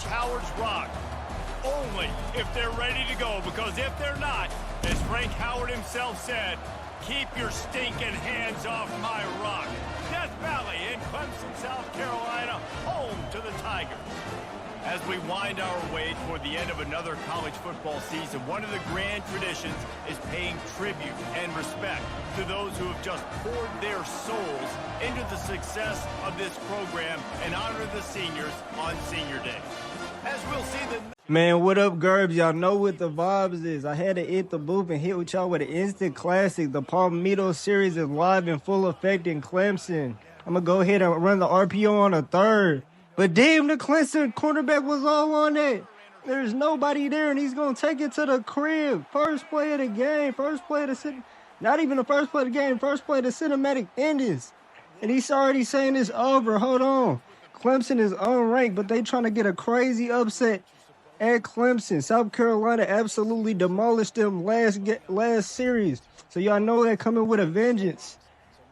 Howard's rock. Only if they're ready to go, because if they're not, as Frank Howard himself said, keep your stinking hands off my rock. Death Valley in Clemson, South Carolina, home to the Tigers. As we wind our way toward the end of another college football season, one of the grand traditions is paying tribute and respect to those who have just poured their souls into the success of this program and honor the seniors on Senior Day. As we'll see the... Man, what up, Gerbs? Y'all know what the vibes is. I had to hit the booth and hit with y'all with an instant classic. The Palmetto series is live in full effect in Clemson. I'm going to go ahead and run the RPO on a third. But damn, the Clemson quarterback was all on it. There's nobody there, and he's going to take it to the crib. First play of the game. First play of the... Not even the first play of the game. First play of the cinematic endings. And he's already saying it's over. Hold on. Clemson is unranked, but they trying to get a crazy upset at Clemson. South Carolina absolutely demolished them last series. So y'all know they're coming with a vengeance.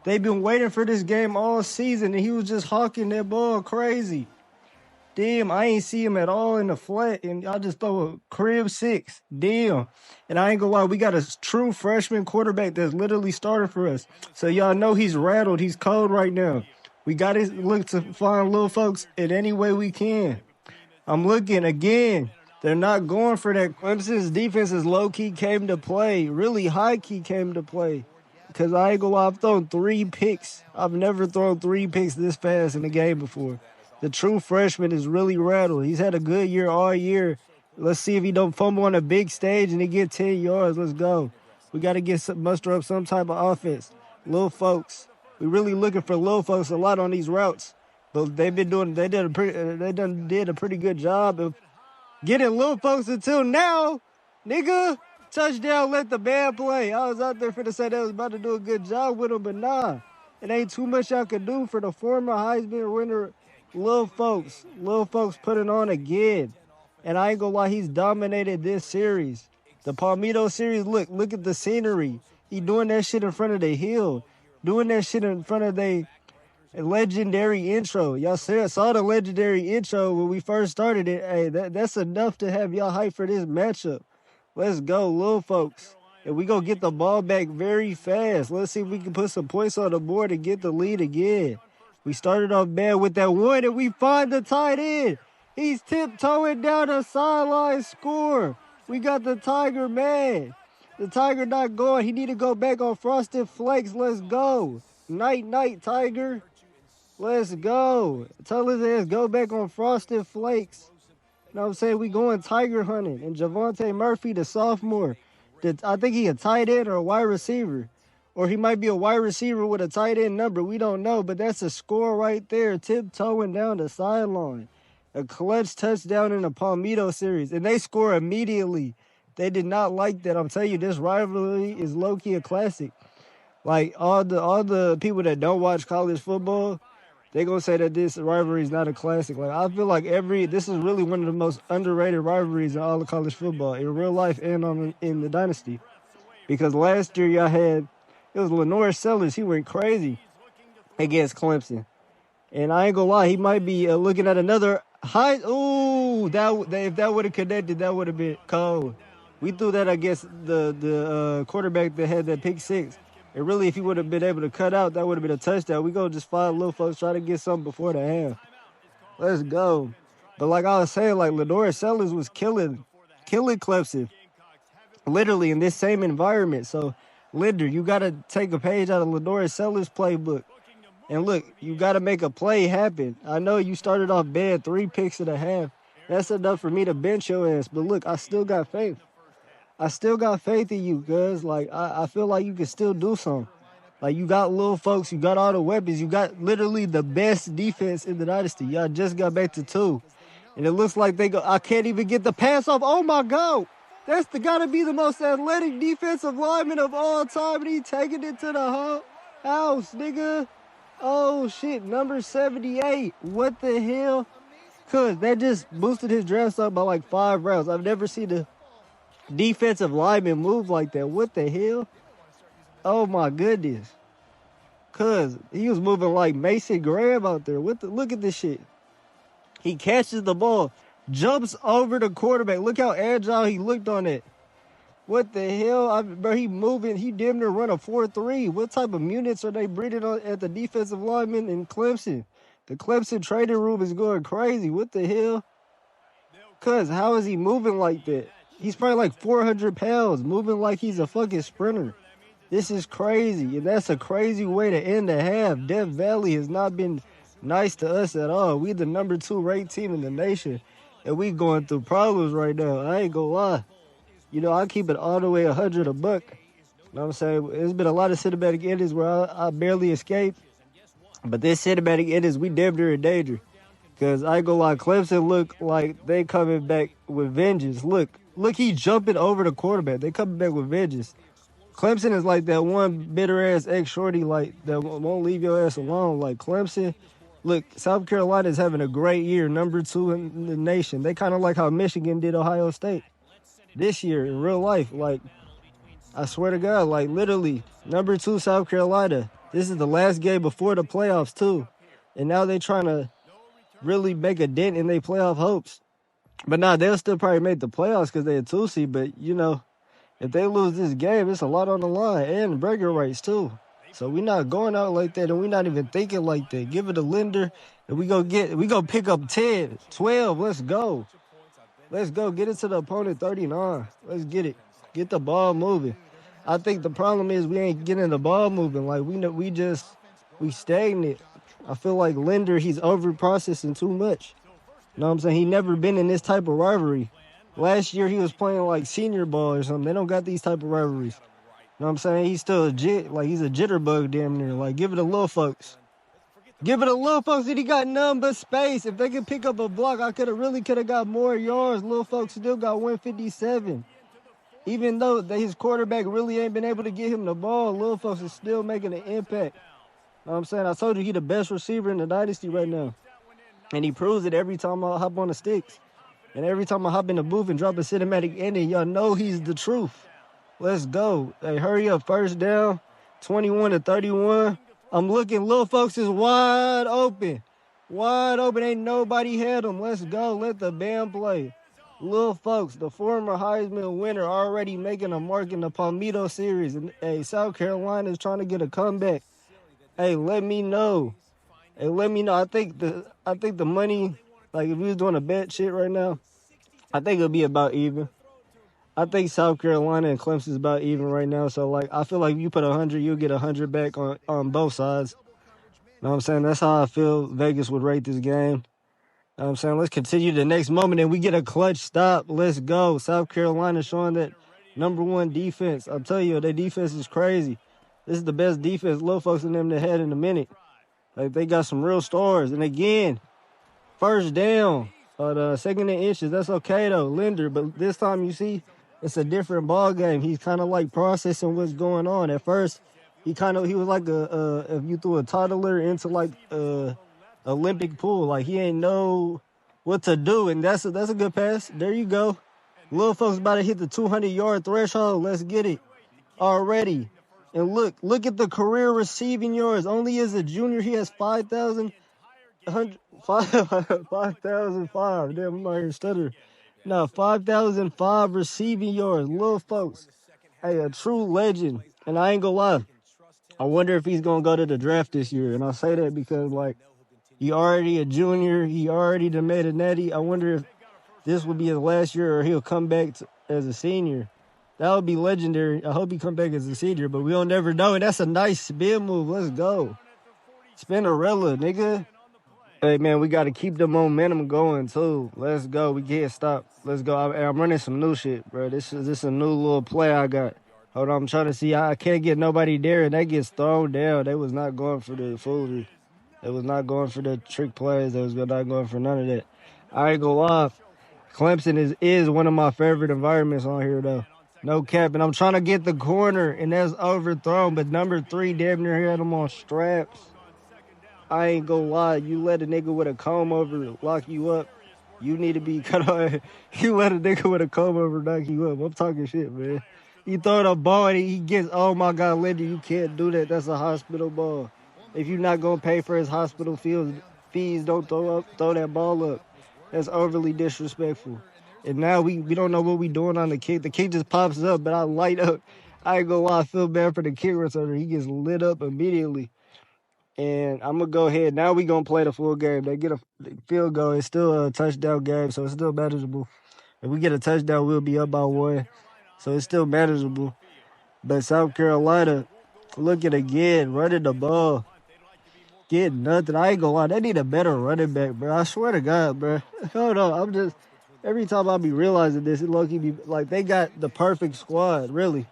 They've been waiting for this game all season, and he was just hawking that ball crazy. Damn, I ain't see him at all in the flat, and y'all just throw a crib 6. Damn. And I ain't gonna lie, we got a true freshman quarterback that's literally starting for us. So y'all know he's rattled. He's cold right now. We got to look to find little folks in any way we can. I'm looking again. They're not going for that. Clemson's defense is low-key came to play. Really high-key came to play. Because I ain't gonna lie, I've thrown 3 picks. I've never thrown 3 picks this fast in the game before. The true freshman is really rattled. He's had a good year all year. Let's see if he don't fumble on a big stage and he get 10 yards. Let's go. We got to muster up some type of offense. Little folks. We really looking for little folks a lot on these routes. But they did a pretty good job of getting little folks until now. Nigga, touchdown, let the band play. I was out there for to say they was about to do a good job with him, but nah. It ain't too much y'all could do for the former Heisman winner, Lil Folks. Lil Folks put it on again. And I ain't gonna lie, he's dominated this series. The Palmetto series, look at the scenery. He doing that shit in front of the hill. Doing that shit in front of the legendary intro. Y'all saw the legendary intro when we first started it. Hey, that's enough to have y'all hype for this matchup. Let's go, Lil Folks. And we gonna get the ball back very fast. Let's see if we can put some points on the board and get the lead again. We started off bad with that one, and we find the tight end. He's tiptoeing down the sideline, score. We got the Tiger mad. The Tiger not going. He need to go back on Frosted Flakes. Let's go. Night, Tiger. Let's go. Tell his ass go back on Frosted Flakes. You know what I'm saying? We going Tiger hunting. And Javonte Murphy, the sophomore. I think he a tight end or a wide receiver. Or he might be a wide receiver with a tight end number. We don't know, but that's a score right there. Tiptoeing down the sideline. A clutch touchdown in the Palmetto series. And they score immediately. They did not like that. I'm telling you, this rivalry is low-key a classic. Like, all the people that don't watch college football, they going to say that this rivalry is not a classic. Like, I feel like this is really one of the most underrated rivalries in all of college football, in real life and in the dynasty. Because last year y'all had, it was Lenore Sellers. He went crazy against Clemson. And I ain't going to lie, he might be looking at another high. Ooh, if that would have connected, that would have been cold. We threw that against the quarterback that had that pick 6. And really, if he would have been able to cut out, that would have been a touchdown. We go just find little folks try to get something before the half. Let's go. But like I was saying, like Lenore Sellers was killing Clemson. Literally in this same environment. So, Linder, you got to take a page out of Lenore Sellers' playbook. And look, you got to make a play happen. I know you started off bad, 3 picks and a half. That's enough for me to bench your ass. But look, I still got faith. I still got faith in you, cuz. Like, I feel like you can still do something. Like, you got little folks. You got all the weapons. You got literally the best defense in the dynasty. Y'all just got back to 2. And it looks like I can't even get the pass off. Oh, my God. That's got to be the most athletic defensive lineman of all time. And he taking it to the house, nigga. Oh, shit. Number 78. What the hell? Cuz that just boosted his draft up by like 5 rounds. I've never seen a defensive lineman move like that. What the hell? Oh my goodness. Cuz he was moving like Mason Graham out there. Look at this shit. He catches the ball, Jumps over the quarterback. Look how agile he looked on it. What the hell? Bro, he moving. He damn near run a 4-3. What type of units are they breeding on at the defensive lineman in Clemson? The Clemson trading room is going crazy. What the hell? Cuz, how is he moving like that? He's probably like 400 pounds, moving like he's a fucking sprinter. This is crazy, and that's a crazy way to end the half. Death Valley has not been nice to us at all. We the number 2 ranked team in the nation, and we going through problems right now. I ain't gonna lie. You know, I keep it all the way 100 a buck. You know what I'm saying? There's been a lot of cinematic endings where I barely escaped. But this cinematic endings, we damn near in danger. Because I ain't gonna lie, Clemson look like they coming back with vengeance. Look, he jumping over the quarterback. They coming back with vengeance. Clemson is like that one bitter-ass ex-shorty like that won't leave your ass alone. Like Clemson, look, South Carolina is having a great year, number 2 in the nation. They kind of like how Michigan did Ohio State this year in real life. Like, I swear to God, like literally, number 2 South Carolina. This is the last game before the playoffs too. And now they trying to really make a dent in their playoff hopes. But nah, they'll still probably make the playoffs because they're a 2 seed. But, you know, if they lose this game, it's a lot on the line. And breaking rights too. So we not going out like that, and we not even thinking like that. Give it a Linder, and we gonna pick up 10, 12. Let's go. Let's go. Get it to the opponent 39. Let's get it. Get the ball moving. I think the problem is we ain't getting the ball moving. Like we stagnant. I feel like Linder, he's over processing too much. You know what I'm saying? He never been in this type of rivalry. Last year he was playing like senior ball or something. They don't got these type of rivalries. You know what I'm saying? He's still he's a jitterbug damn near. Like, give it a little folks. Give it a little folks that he got none but space. If they could pick up a block, I could have got more yards. Little folks still got 157. Even though his quarterback really ain't been able to get him the ball, little folks is still making an impact. You know what I'm saying? I told you he the best receiver in the dynasty right now. And he proves it every time I hop on the sticks. And every time I hop in the booth and drop a cinematic ending, y'all know he's the truth. Let's go. Hey, hurry up. First down, 21-31. I'm looking. Little folks is wide open. Wide open. Ain't nobody had him. Let's go. Let the band play. Little folks, the former Heisman winner, already making a mark in the Palmetto series. And hey, South Carolina is trying to get a comeback. Hey, let me know. Hey, let me know. I think the money, like if we was doing a bet shit right now, I think it'll be about even. I think South Carolina and Clemson is about even right now. So, like, I feel like if you put 100, you'll get 100 back on both sides. You know what I'm saying? That's how I feel Vegas would rate this game. You know what I'm saying? Let's continue the next moment, and we get a clutch stop. Let's go. South Carolina showing that number 1 defense. I'll tell you, their defense is crazy. This is the best defense little folks in them that had in a minute. Like, they got some real stars. And, again, first down. The 2nd and inches. That's okay, though, Linder. But this time, you see, it's a different ball game. He's kind of like processing what's going on. At first, he was like if you threw a toddler into like a Olympic pool. Like he ain't know what to do, and that's a good pass. There you go. Little folks about to hit the 200-yard threshold. Let's get it already. And look at the career receiving yards. Only as a junior, he has 5,005. Damn, I'm out here stuttering. No, 5,005 receiving yards. Little folks. Hey, a true legend. And I ain't gonna lie. I wonder if he's gonna go to the draft this year. And I say that because, like, he already a junior. He already done made a natty. I wonder if this will be his last year or he'll come back as a senior. That would be legendary. I hope he come back as a senior, but we'll never know. And that's a nice spin move. Let's go. Spinnerella, nigga. Hey, man, we got to keep the momentum going, too. Let's go. We can't stop. Let's go. I'm running some new shit, bro. This is a new little play I got. Hold on. I'm trying to see. I can't get nobody there, and that gets thrown down. They was not going for the foolery. They was not going for the trick plays. They was not going for none of that. I ain't gonna lie. Clemson is one of my favorite environments on here, though. No cap. And I'm trying to get the corner, and that's overthrown. But number 3 damn near had him on straps. I ain't gonna lie, you let a nigga with a comb over lock you up, you need to be cut off. You let a nigga with a comb over knock you up. I'm talking shit, man. You throw the ball and he gets, oh my God, Lindy, you can't do that. That's a hospital ball. If you're not gonna pay for his hospital fees, don't throw that ball up. That's overly disrespectful. And now we don't know what we doing on the kick. The kick just pops up, but I light up. I ain't gonna lie, I feel bad for the kick returner. He gets lit up immediately. And I'm gonna go ahead. Now we gonna play the full game. They get a field goal. It's still a touchdown game, so it's still manageable. If we get a touchdown, we'll be up by 1. So it's still manageable. But South Carolina, looking again, running the ball. Getting nothing. I ain't gonna lie. They need a better running back, bro. I swear to God, bro. Hold on. I'm just, every time I be realizing this, it low-key be like they got the perfect squad, really.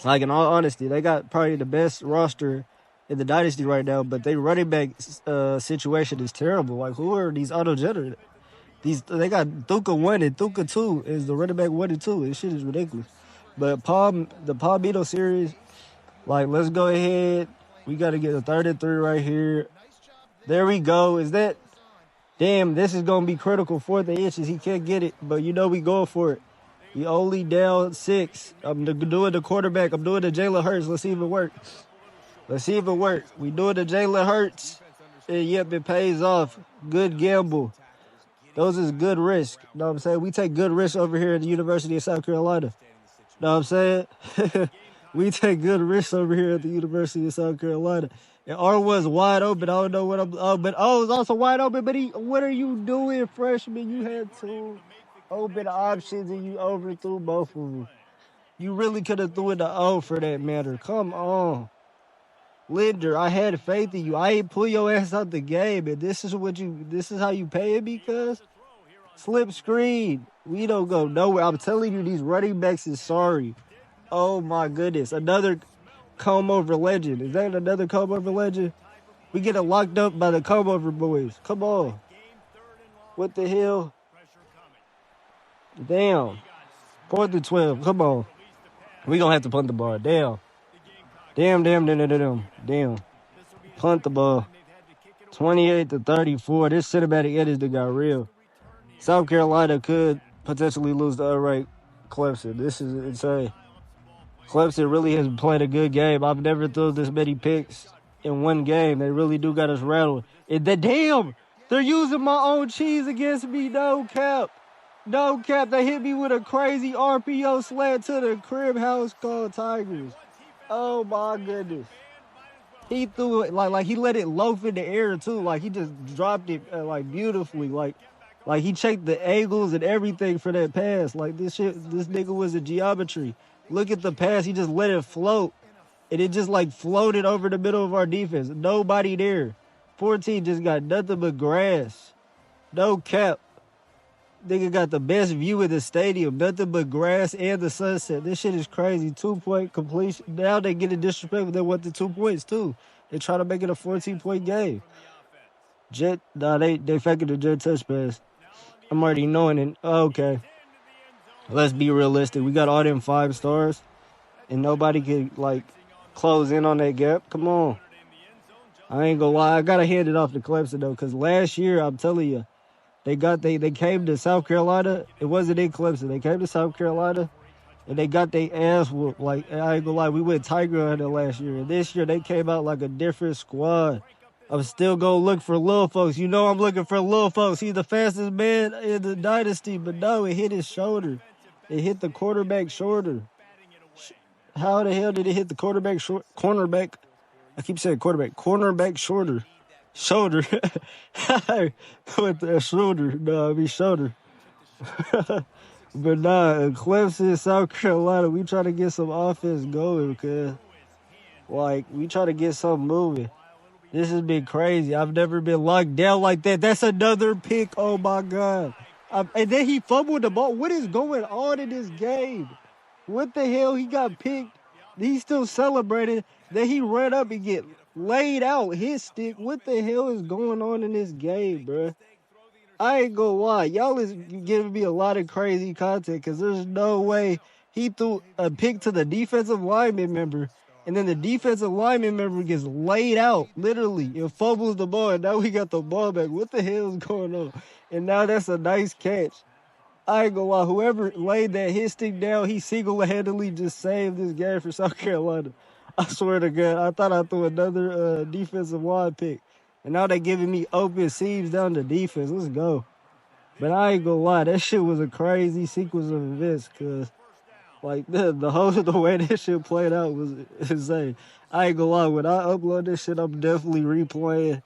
Like, in all honesty, they got probably the best roster in the dynasty right now, but their running back situation is terrible. Like, who are these auto-generated? They got Thuka 1 and Thuka 2 is the running back 1 and 2. This shit is ridiculous. But the Palmetto series, like, let's go ahead. We got to get a 3rd and 3 right here. There we go. Is that? Damn, this is going to be critical. 4th and inches. He can't get it, but you know we going for it. We only down 6. I'm doing the quarterback. I'm doing the Jalen Hurts. Let's see if it works. Let's see if it works. We doing the Jalen Hurts. And yep, it pays off. Good gamble. Those is good risk. You know what I'm saying? We take good risks over here at the University of South Carolina. You know what I'm saying? We take good risks over here at the University of South Carolina. And R1's wide open. I don't know what I'm... it's also wide open. But what are you doing, freshman? You had 2 open options and you overthrew both of them. You really could have threw in the O for that matter. Come on. Linder, I had faith in you. I ain't pull your ass out the game. And this is how you pay it because... Slip screen. We don't go nowhere. I'm telling you, these running backs is sorry. Oh, my goodness. Another comb-over legend. Is that another comb-over legend? We get it locked up by the comb-over boys. Come on. What the hell? Damn. 4th and 12. Come on. We going to have to punt the ball. Damn. Damn. Punt the ball. 28-34. This cinematic edit that got real. South Carolina could potentially lose to unranked Clemson. This is insane. Clemson really has played a good game. I've never thrown this many picks in one game. They really do got us rattled. And damn, they're using my own cheese against me. No cap. They hit me with a crazy RPO slant to the crib house called Tigers. Oh my goodness. He threw it like he let it loaf in the air too. Like he just dropped it like beautifully. Like he checked the angles and everything for that pass. Like this nigga was a geometry. Look at the pass. He just let it float. And it just like floated over the middle of our defense. Nobody there. 14 just got nothing but grass. No cap. Nigga got the best view of the stadium. Nothing but grass and the sunset. This shit is crazy. 2-point completion. Now they get a disrespectful. They want the 2 points too. They try to make it a 14-point game. They faking the jet touch pass. I'm already knowing it. Okay. Let's be realistic. We got all them 5 stars, and nobody could, like, close in on that gap. Come on. I ain't gonna lie. I got to hand it off to Clemson, though, because last year, I'm telling you, they came to South Carolina. It wasn't in Clemson. They came to South Carolina, and they got their ass whooped. Like, I ain't gonna lie. We went Tiger Hunter last year, and this year they came out like a different squad. I'm still going to look for Lil Folks. You know I'm looking for Lil Folks. He's the fastest man in the dynasty, but no, it hit his shoulder. It hit the quarterback shoulder. How the hell did it hit the cornerback? I keep saying quarterback. Cornerback shoulder. With the shoulder. No, I mean shoulder. But nah, Clemson, South Carolina, we try to get some offense going because, like, we try to get something moving. This has been crazy. I've never been locked down like that. That's another pick. Oh, my God. And then he fumbled the ball. What is going on in this game? What the hell? He got picked. He's still celebrating. Then he ran up and get laid out. His stick. What the hell is going on in this game, bro? I ain't gonna lie. Y'all is giving me a lot of crazy content because there's no way he threw a pick to the defensive lineman member. And then the defensive lineman member gets laid out, literally, and fumbles the ball. And now we got the ball back. What the hell is going on? And now that's a nice catch. I ain't gonna lie. Whoever laid that hit stick down, he single-handedly just saved this game for South Carolina. I swear to God. I thought I threw another defensive line pick. And now they're giving me open seams down the defense. Let's go. But I ain't gonna lie, that shit was a crazy sequence of events, cause like the whole the way this shit played out was insane. I ain't gonna lie, when I upload this shit, I'm definitely replaying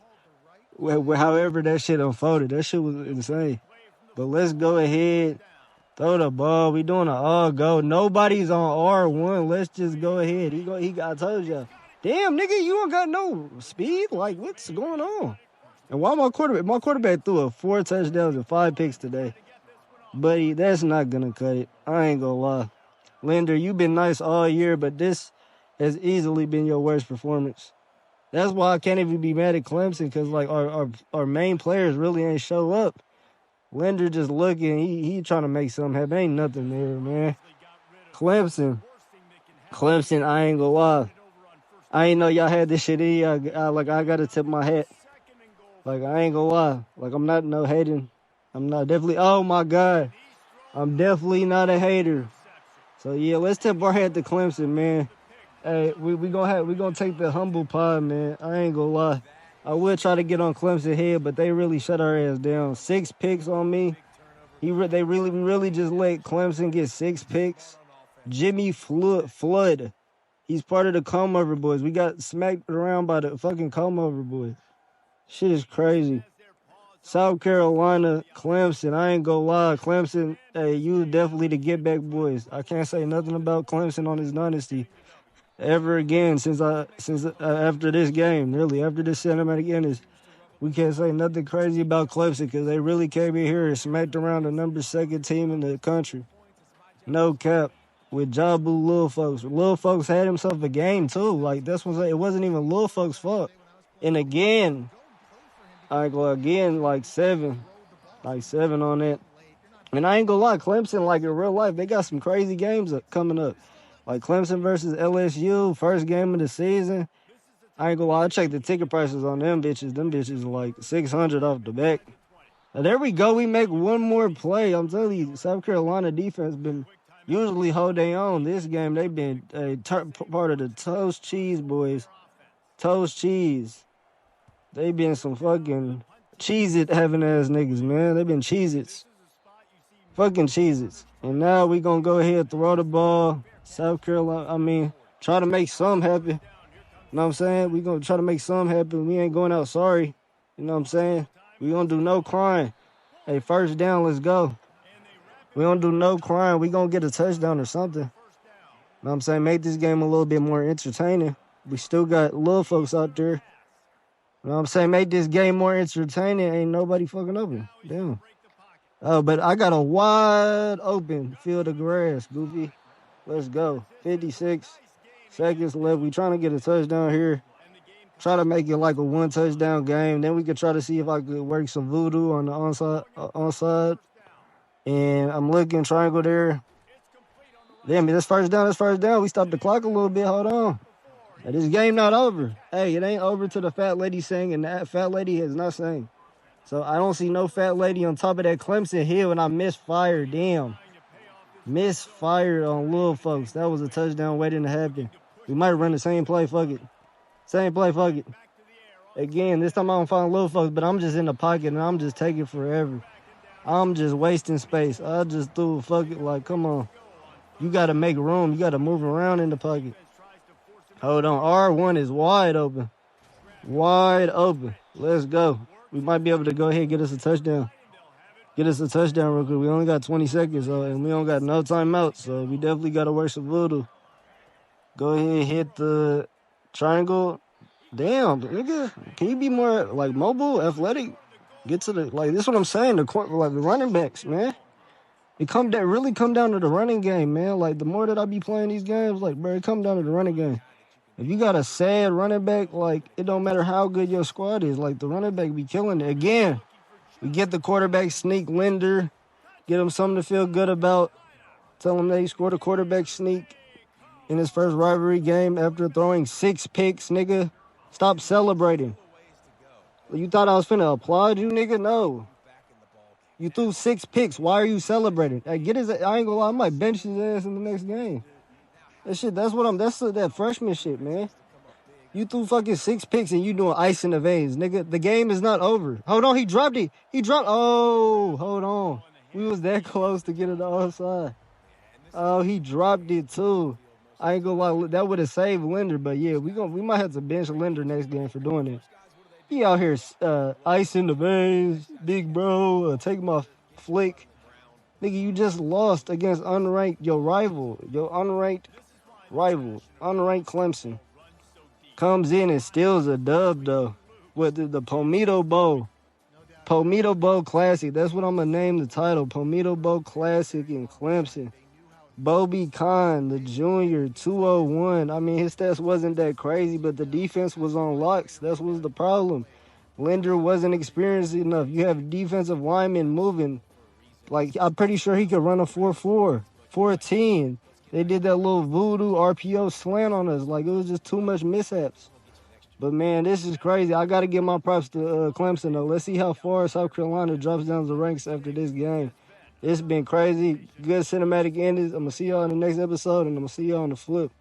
however that shit unfolded. That shit was insane. But let's go ahead, throw the ball. We doing an all go. Nobody's on R1. Let's just go ahead. I told y'all. Damn, nigga, you don't got no speed? Like, what's going on? And why my quarterback threw 4 touchdowns and 5 picks today. Buddy, that's not gonna cut it. I ain't gonna lie. Linder, you've been nice all year, but this has easily been your worst performance. That's why I can't even be mad at Clemson, because like our main players really ain't show up. Linder just looking, he trying to make something happen. Ain't nothing there, man. Clemson, I ain't gonna lie. I ain't know y'all had this shit in y'all. I gotta tip my hat. Like, I ain't gonna lie. Like, I'm not no hating. I'm not definitely, oh my God. I'm definitely not a hater. So yeah, let's tip our hat to Clemson, man. Hey, we gonna take the humble pie, man. I ain't gonna lie. I would try to get on Clemson head, but they really shut our ass down. 6 picks on me. They really just let Clemson get 6 picks. Jimmy Flood. He's part of the Comeover boys. We got smacked around by the fucking Comeover boys. Shit is crazy. South Carolina, Clemson. I ain't gonna lie. Clemson, hey, you definitely the get back boys. I can't say nothing about Clemson on his dynasty ever again since after this game, really. After this cinematic ended, we can't say nothing crazy about Clemson because they really came in here and smacked around the number 2 team in the country. No cap. With Jabu Lil Folks. Lil Folks had himself a game too. Like, this was it wasn't even Lil Folks' fault. And again, like 7 on that. And I ain't gonna lie, Clemson, like in real life, they got some crazy games coming up. Like Clemson versus LSU, first game of the season. I ain't gonna lie, I checked the ticket prices on them bitches. Them bitches are like $600 off the back. Now, there we go. We make one more play. I'm telling you, South Carolina defense been usually hold their own. This game, they been part of the Toast Cheese boys. Toast Cheese. They been some fucking Cheez-It having ass niggas, man. They been Cheez-Its. Fucking Cheez-Its. And now we gonna go ahead and throw the ball. South Carolina, try to make something happen. You know what I'm saying? We gonna try to make something happen. We ain't going out sorry. You know what I'm saying? We gonna do no crying. Hey, first down, let's go. We don't do no crying. We gonna get a touchdown or something. You know what I'm saying? Make this game a little bit more entertaining. We still got little folks out there. You know what I'm saying? Make this game more entertaining. Ain't nobody fucking open. Damn. Oh, but I got a wide open field of grass, Goofy. Let's go. 56 seconds left. We trying to get a touchdown here. Try to make it like a 1 touchdown game. Then we could try to see if I could work some voodoo on the onside. And I'm looking, triangle there. Damn, that's first down. We stopped the clock a little bit. Hold on. Now, this game not over. Hey, it ain't over till the fat lady sing, and that fat lady has not sang. So I don't see no fat lady on top of that Clemson hill, and I misfired. Damn. Misfired on little folks. That was a touchdown waiting to happen. We might run the same play. Fuck it. Same play. Fuck it. Again, this time I don't find little folks, but I'm just in the pocket, and I'm just taking forever. I'm just wasting space. I just threw fuck it. Like, come on. You got to make room. You got to move around in the pocket. Hold on. R1 is wide open. Wide open. Let's go. We might be able to go ahead and get us a touchdown. Get us a touchdown real quick. We only got 20 seconds, and we don't got no timeout, so we definitely got to work some voodoo. Go ahead, hit the triangle. Damn, nigga. Can you be more, like, mobile, athletic? Get to the, like, this is what I'm saying, the running backs, man. Really come down to the running game, man. Like, the more that I be playing these games, like, bro, it come down to the running game. If you got a sad running back, like, it don't matter how good your squad is. Like, the running back be killing it. Again, we get the quarterback sneak Linder, get him something to feel good about. Tell him that he scored a quarterback sneak in his first rivalry game after throwing 6 picks, nigga. Stop celebrating. You thought I was finna applaud you, nigga? No. You threw 6 picks. Why are you celebrating? Hey, I ain't gonna lie, I might bench his ass in the next game. That's that freshman shit, man. You threw fucking 6 picks and you doing ice in the veins, nigga. The game is not over. Hold on, he dropped it. He dropped. Oh, hold on. We was that close to getting the offside. Oh, he dropped it too. I ain't gonna lie, that would have saved Linder, but yeah, we might have to bench Linder next game for doing it. He out here ice in the veins, big bro. Take my flick, nigga. You just lost against your unranked rival, unranked Clemson. Comes in and steals a dub though with the Palmetto Bowl. Palmetto Bowl Classic. That's what I'm gonna name the title. Palmetto Bowl Classic in Clemson. Bobby Khan, the junior, 201. I mean, his stats wasn't that crazy, but the defense was on locks. That was the problem. Linder wasn't experienced enough. You have defensive linemen moving. Like, I'm pretty sure he could run a 4-4, 4-10. They did that little voodoo RPO slant on us. Like, it was just too much mishaps. But, man, this is crazy. I got to give my props to Clemson, though. Let's see how far South Carolina drops down the ranks after this game. It's been crazy. Good cinematic endings. I'm going to see y'all in the next episode, and I'm going to see y'all on the flip.